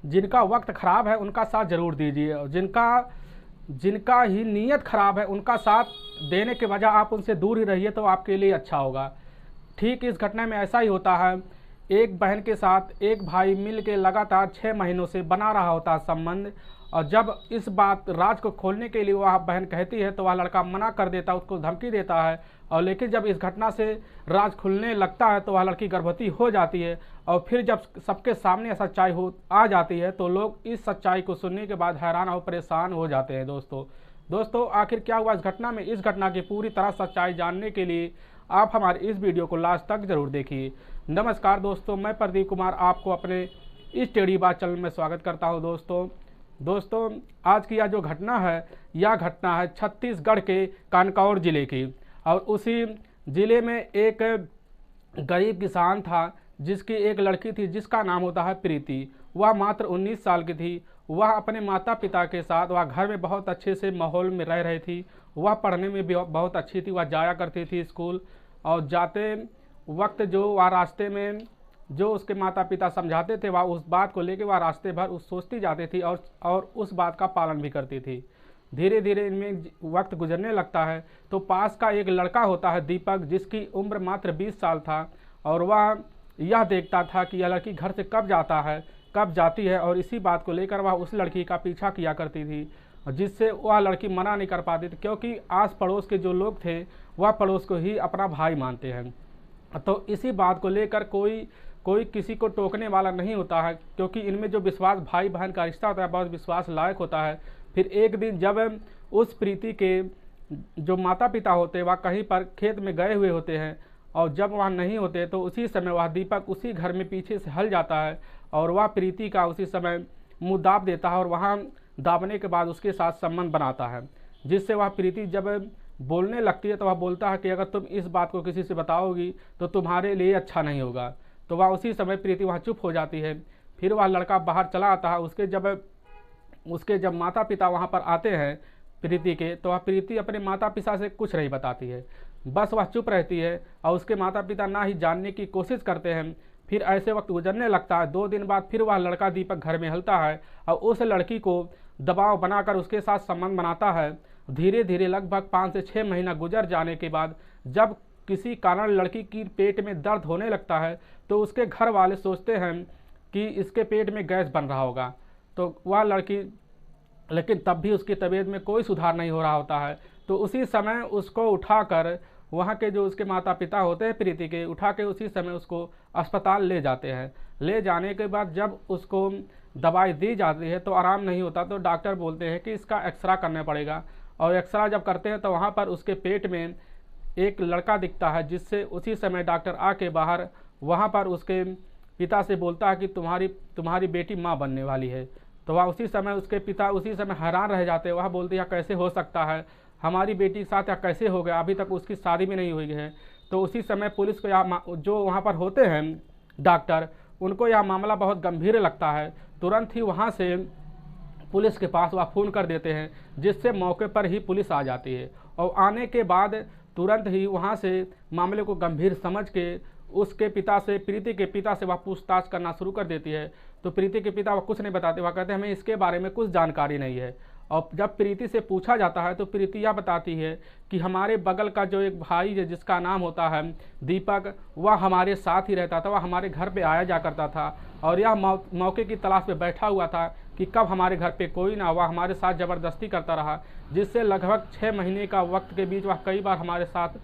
जिनका वक्त ख़राब है उनका साथ ज़रूर दीजिए, और जिनका ही नीयत ख़राब है उनका साथ देने के बजाय आप उनसे दूर ही रहिए, तो आपके लिए अच्छा होगा। ठीक इस घटना में ऐसा ही होता है। एक बहन के साथ एक भाई मिल के लगातार 6 महीनों से बना रहा होता है संबंध, और जब इस बात राज को खोलने के लिए वह बहन कहती है तो वह लड़का मना कर देता है, उसको धमकी देता है। और लेकिन जब इस घटना से राज खुलने लगता है तो वह लड़की गर्भवती हो जाती है, और फिर जब सबके सामने सच्चाई हो आ जाती है तो लोग इस सच्चाई को सुनने के बाद हैरान और परेशान हो जाते हैं। दोस्तों आखिर क्या हुआ इस घटना में? इस घटना की पूरी तरह सच्चाई जानने के लिए आप हमारे इस वीडियो को लास्ट तक जरूर देखिए। नमस्कार दोस्तों, मैं प्रदीप कुमार आपको अपने इस टेढ़ी बात चैनल में स्वागत करता हूं। दोस्तों आज की यह जो घटना है, यह घटना है छत्तीसगढ़ के कानकौर जिले की, और उसी जिले में एक गरीब किसान था जिसकी एक लड़की थी जिसका नाम होता है प्रीति। वह मात्र 19 साल की थी। वह अपने माता पिता के साथ वह घर में बहुत अच्छे से माहौल में रह रही थी। वह पढ़ने में भी बहुत अच्छी थी, वह जाया करती थी स्कूल, और जाते वक्त जो वह रास्ते में जो उसके माता पिता समझाते थे वह उस बात को लेकर वह रास्ते भर सोचती जाती थी और उस बात का पालन भी करती थी। धीरे धीरे इनमें वक्त गुजरने लगता है तो पास का एक लड़का होता है दीपक, जिसकी उम्र मात्र 20 साल था, और वह यह देखता था कि यह लड़की घर से कब जाती है, और इसी बात को लेकर वह उस लड़की का पीछा किया करती थी, जिससे वह लड़की मना नहीं कर पाती थी, क्योंकि आस पड़ोस के जो लोग थे वह पड़ोस को ही अपना भाई मानते हैं। तो इसी बात को लेकर कोई किसी को टोकने वाला नहीं होता है, क्योंकि इनमें जो विश्वास भाई बहन का रिश्ता होता है बहुत विश्वास लायक होता है। फिर एक दिन जब उस प्रीति के जो माता पिता होते हैं वह कहीं पर खेत में गए हुए होते हैं, और जब वह नहीं होते तो उसी समय वह दीपक उसी घर में पीछे से हल जाता है, और वह प्रीति का उसी समय मुँह दाब देता है, और वहाँ दाबने के बाद उसके साथ संबंध बनाता है, जिससे वह प्रीति जब बोलने लगती है तो वह बोलता है कि अगर तुम इस बात को किसी से बताओगी तो तुम्हारे लिए अच्छा नहीं होगा। तो वह उसी समय प्रीति वहाँ चुप हो जाती है। फिर वह लड़का बाहर चला आता है। उसके जब माता पिता वहाँ पर आते हैं प्रीति के, तो वह प्रीति अपने माता पिता से कुछ नहीं बताती है, बस वह चुप रहती है, और उसके माता पिता ना ही जानने की कोशिश करते हैं। फिर ऐसे वक्त गुजरने लगता है। 2 दिन बाद फिर वह लड़का दीपक घर में हलता है, और उस लड़की को दबाव बनाकर उसके साथ संबंध बनाता है। धीरे धीरे लगभग 5 से 6 महीना गुजर जाने के बाद जब किसी कारण लड़की की पेट में दर्द होने लगता है तो उसके घर वाले सोचते हैं कि इसके पेट में गैस बन रहा होगा। तो वह लड़की, लेकिन तब भी उसकी तबीयत में कोई सुधार नहीं हो रहा होता है। तो उसी समय उसको उठाकर वहाँ के जो उसके माता पिता होते हैं प्रीति के, उठा के उसी समय उसको अस्पताल ले जाते हैं। ले जाने के बाद जब उसको दवाई दी जाती है तो आराम नहीं होता, तो डॉक्टर बोलते हैं कि इसका एक्सरा करना पड़ेगा, और एक्सरा जब करते हैं तो वहाँ पर उसके पेट में एक लड़का दिखता है, जिससे उसी समय डॉक्टर आके बाहर वहाँ पर उसके पिता से बोलता है कि तुम्हारी बेटी माँ बनने वाली है। तो वह उसी समय उसके पिता उसी समय हैरान रह जाते हैं। वह बोलते हैं कैसे हो सकता है, हमारी बेटी के साथ या कैसे हो गया, अभी तक उसकी शादी भी नहीं हुई है। तो उसी समय पुलिस को जो वहाँ पर होते हैं डॉक्टर, उनको यह मामला बहुत गंभीर लगता है। तुरंत ही वहाँ से पुलिस के पास वह फ़ोन कर देते हैं, जिससे मौके पर ही पुलिस आ जाती है, और आने के बाद तुरंत ही वहाँ से मामले को गंभीर समझ के उसके पिता से, प्रीति के पिता से वह पूछताछ करना शुरू कर देती है। तो प्रीति के पिता वह कुछ नहीं बताते, वह कहते हैं हमें इसके बारे में कुछ जानकारी नहीं है। और जब प्रीति से पूछा जाता है तो प्रीति यह बताती है कि हमारे बगल का जो एक भाई है जिसका नाम होता है दीपक, वह हमारे साथ ही रहता था, वह हमारे घर पे आया जा करता था, और यह मौके की तलाश में बैठा हुआ था कि कब हमारे घर पे कोई ना, वह हमारे साथ ज़बरदस्ती करता रहा, जिससे लगभग 6 महीने का वक्त के बीच वह कई बार हमारे साथ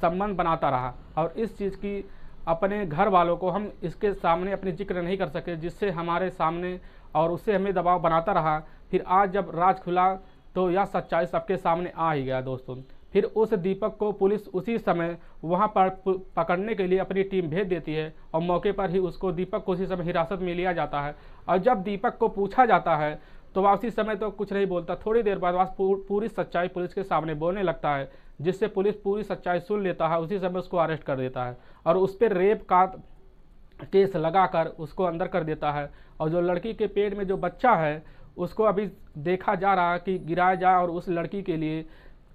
संबंध बनाता रहा। और इस चीज़ की अपने घर वालों को हम इसके सामने अपनी जिक्र नहीं कर सके, जिससे हमारे सामने और उससे हमें दबाव बनाता रहा। फिर आज जब राज खुला तो यह सच्चाई सबके सामने आ ही गया दोस्तों। फिर उस दीपक को पुलिस उसी समय वहां पर पकड़ने के लिए अपनी टीम भेज देती है, और मौके पर ही दीपक को उसी समय हिरासत में लिया जाता है। और जब दीपक को पूछा जाता है तो वह उसी समय तो कुछ नहीं बोलता, थोड़ी देर बाद वह पूरी सच्चाई पुलिस के सामने बोलने लगता है, जिससे पुलिस पूरी सच्चाई सुन लेता है। उसी समय उसको अरेस्ट कर देता है, और उस पर रेप का केस लगाकर उसको अंदर कर देता है। और जो लड़की के पेट में जो बच्चा है उसको अभी देखा जा रहा है कि गिराया जाए, और उस लड़की के लिए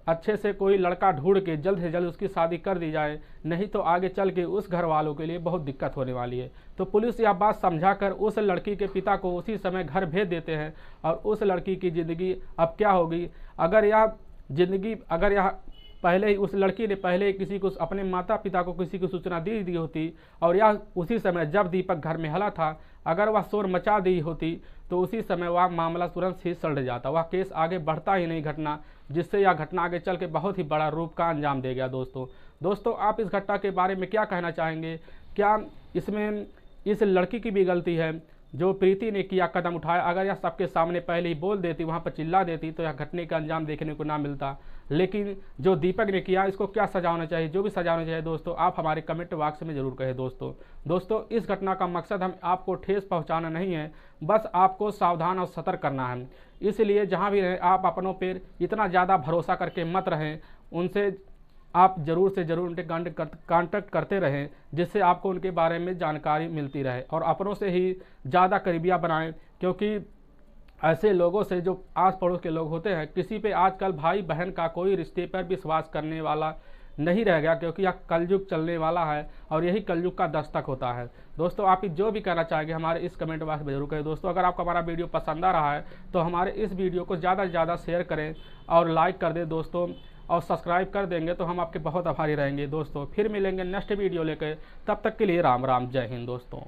अच्छे से कोई लड़का ढूंढ के जल्द से जल्द उसकी शादी कर दी जाए, नहीं तो आगे चल के उस घर वालों के लिए बहुत दिक्कत होने वाली है। तो पुलिस यह बात समझाकर उस लड़की के पिता को उसी समय घर भेज देते हैं और उस लड़की की ज़िंदगी अब क्या होगी। अगर यह पहले ही उस लड़की ने पहले ही किसी को, अपने माता पिता को किसी को सूचना दी दी होती और यह उसी समय जब दीपक घर में हला था, अगर वह शोर मचा दी होती तो उसी समय वह मामला तुरंत ही सड़ जाता, वह केस आगे बढ़ता ही नहीं घटना, जिससे यह घटना आगे चल के बहुत ही बड़ा रूप का अंजाम दे गया। दोस्तों आप इस घटना के बारे में क्या कहना चाहेंगे? क्या इसमें इस लड़की की भी गलती है जो प्रीति ने किया कदम उठाया? अगर यह सबके सामने पहले ही बोल देती, वहाँ पर चिल्ला देती तो यह घटने का अंजाम देखने को ना मिलता। लेकिन जो दीपक ने किया, इसको क्या सजा होना चाहिए? जो भी सजा होना चाहिए दोस्तों, आप हमारे कमेंट बॉक्स में ज़रूर कहें। दोस्तों इस घटना का मकसद हम आपको ठेस पहुंचाना नहीं है, बस आपको सावधान और सतर्क करना है। इसलिए जहां भी रहें आप अपनों पर इतना ज़्यादा भरोसा करके मत रहें, उनसे आप ज़रूर से ज़रूर उनके कांटेक्ट करते रहें, जिससे आपको उनके बारे में जानकारी मिलती रहे, और अपनों से ही ज़्यादा करीबियाँ बनाएं, क्योंकि ऐसे लोगों से जो आस पड़ोस के लोग होते हैं, किसी पे आजकल भाई बहन का कोई रिश्ते पर विश्वास करने वाला नहीं रह गया, क्योंकि यह कलयुग चलने वाला है और यही कलयुग का दस्तक होता है। दोस्तों आप जो भी कहना चाहेंगे हमारे इस कमेंट बॉक्स में जरूर करें। दोस्तों अगर आपको हमारा वीडियो पसंद आ रहा है तो हमारे इस वीडियो को ज़्यादा से ज़्यादा शेयर करें और लाइक कर दें दोस्तों, और सब्सक्राइब कर देंगे तो हम आपके बहुत आभारी रहेंगे। दोस्तों फिर मिलेंगे नेक्स्ट वीडियो लेकर, तब तक के लिए राम राम, जय हिंद दोस्तों।